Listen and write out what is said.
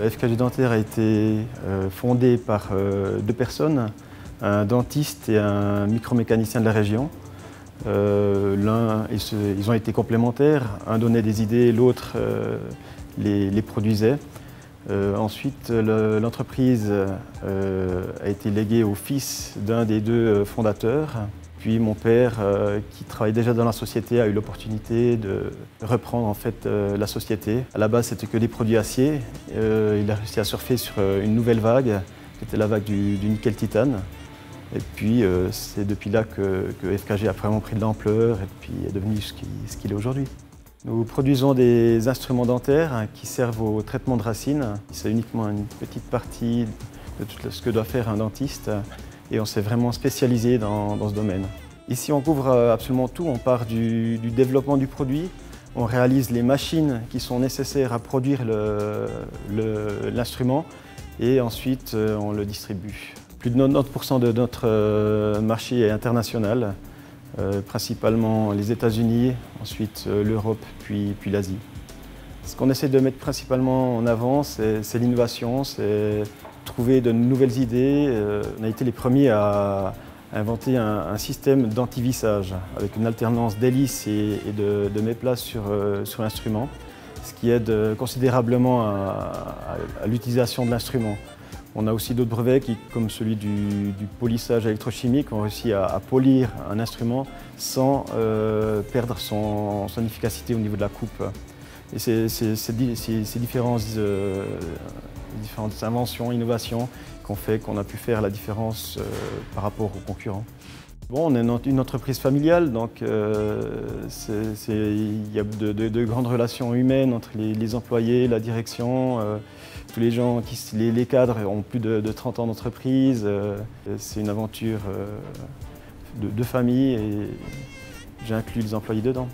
FKG Dentaire a été fondé par deux personnes, un dentiste et un micromécanicien de la région. Ils ont été complémentaires, un donnait des idées, l'autre les produisait. Ensuite, l'entreprise a été léguée au fils d'un des deux fondateurs. Puis mon père, qui travaillait déjà dans la société, a eu l'opportunité de reprendre en fait, la société. À la base, c'était que des produits acier. Il a réussi à surfer sur une nouvelle vague, qui était la vague du nickel titane. Et puis, c'est depuis là que FKG a vraiment pris de l'ampleur et puis est devenu ce qu'il est aujourd'hui. Nous produisons des instruments dentaires qui servent au traitement de racines. C'est uniquement une petite partie de tout ce que doit faire un dentiste et on s'est vraiment spécialisé dans ce domaine. Ici, on couvre absolument tout. On part du développement du produit, on réalise les machines qui sont nécessaires à produire l'instrument et ensuite on le distribue. Plus de 90% de notre marché est international. Principalement les États-Unis, ensuite l'Europe, puis l'Asie. Ce qu'on essaie de mettre principalement en avant, c'est l'innovation, c'est trouver de nouvelles idées. On a été les premiers à inventer un système d'antivissage avec une alternance d'hélices et de méplats sur l'instrument, ce qui aide considérablement à l'utilisation de l'instrument. On a aussi d'autres brevets, comme celui du polissage électrochimique, ont réussi à polir un instrument sans perdre son efficacité au niveau de la coupe. Et ces différentes inventions, innovations qu'on fait, qu'on a pu faire la différence par rapport aux concurrents. Bon, on est une entreprise familiale, donc il y a de grandes relations humaines entre les employés, la direction. Tous les gens, les cadres ont plus de 30 ans d'entreprise. C'est une aventure de famille et j'inclus les employés dedans.